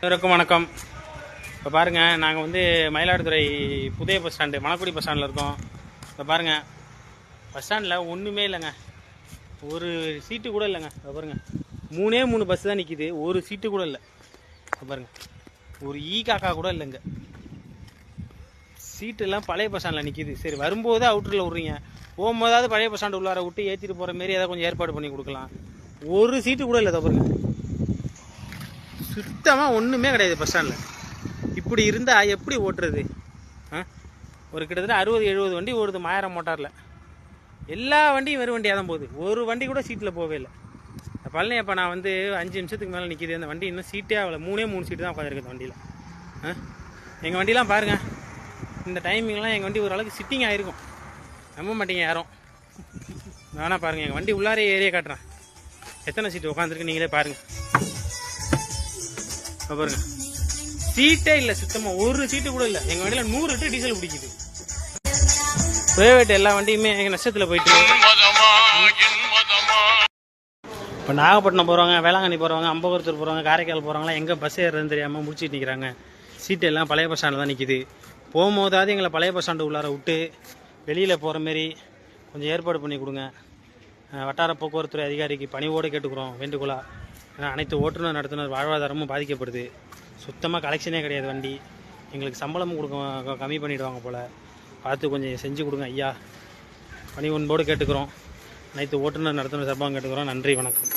அனைவருக்கும் வணக்கம். இப்போ பாருங்கள், நாங்கள் வந்து மயிலாடுதுறை புதிய பஸ் ஸ்டாண்டு மணக்குடி பஸ் ஸ்டாண்டில் இருக்கோம். இப்போ பாருங்கள், பஸ் ஸ்டாண்டில் ஒன்றுமே இல்லைங்க, ஒரு சீட்டு கூட இல்லைங்க. இப்போ பாருங்கள், 3 பஸ் தான் நிற்கிது, ஒரு சீட்டு கூட இல்லை. இப்போ பாருங்கள், ஒரு காக்கா கூட இல்லைங்க. சீட்டெல்லாம் பழைய பஸ் ஸ்டாண்டில் நிற்கிது. சரி, வரும்போது அவுட்டரில் விட்றீங்க, போகும்போதாவது பழைய பஸ் ஸ்டாண்டு உள்ளார விட்டு ஏற்றிட்டு போகிற மாரி ஏதாவது கொஞ்சம் ஏற்பாடு பண்ணி கொடுக்கலாம். ஒரு சீட்டு கூட இல்லை. பாருங்க, சுத்தமாக ஒன்றுமே கிடையாது பஸ் ஸ்டாண்டில். இப்படி இருந்தால் எப்படி ஓட்டுறது? ஒரு கிட்டத்தட்ட 60-70 வண்டி ஓடுது மாயிரம் மோட்டாரில். எல்லா வண்டியும் வெறும் வண்டியாக தான் போகுது, ஒரு வண்டி கூட சீட்டில் போகவே இல்லை. பழனி அப்போ நான் வந்து 5 நிமிஷத்துக்கு மேலே நிற்கிது அந்த வண்டி, இன்னும் சீட்டே ஆகலை. 3 சீட்டு தான் உட்காந்துருக்கு அந்த வண்டியில். எங்கள் வண்டிலாம் பாருங்கள், இந்த டைமிங்லாம் எங்கள் வண்டி ஓரளவுக்கு சிட்டிங் ஆகிருக்கும். நம்ப மாட்டீங்க யாரும். வேணா பாருங்கள், எங்கள் வண்டி உள்ளாரே ஏரியா காட்டுறேன், எத்தனை சீட்டு உட்காந்துருக்கு நீங்களே பாருங்கள். பாருங்க, சீட்டே இல்லை, சுத்தமாக ஒரு சீட்டு கூட இல்லை. எங்கள் வண்டியில் 100 லிட்டர் டீசல் பிடிக்குது. பிரைவேட் எல்லா வண்டியுமே எங்கள் நஷ்டத்தில் போயிட்டு. இப்போ நாகப்பட்டினம் போகிறவங்க, வேளாங்கண்ணி போகிறவங்க, அம்பகத்தூர் போகிறவங்க, காரைக்கால் போகிறவங்களாம் எங்கே பஸ் ஏறுறதுன்னு தெரியாமல் முடிச்சுட்டு நிற்கிறாங்க. சீட்டு எல்லாம் பழைய பஸ் ஸ்டாண்டில் தான் நிற்கிது. போகும்போதாவது எங்களை பழைய பஸ் ஸ்டாண்டு உள்ளார விட்டு வெளியில் போகிற மாரி கொஞ்சம் ஏற்பாடு பண்ணி கொடுங்க. வட்டார போக்குவரத்துறை அதிகாரிக்கு பணிவோடு கேட்டுக்கிறோம், வேண்டுகோளா. அனைத்து ஓட்டுநர் நடத்துனர் வாழ்வாதாரமும் பாதிக்கப்படுது. சுத்தமாக கலெக்ஷனே கிடையாது வண்டி. எங்களுக்கு சம்பளமும் கொடுக்க கம்மி பண்ணிவிடுவாங்க போல். பார்த்து கொஞ்சம் செஞ்சு கொடுங்க ஐயா, பணி ஒன்போடு கேட்டுக்கிறோம். அனைத்து ஓட்டுநர் நடத்துனர் சார்பாக கேட்டுக்கிறோம். நன்றி, வணக்கம்.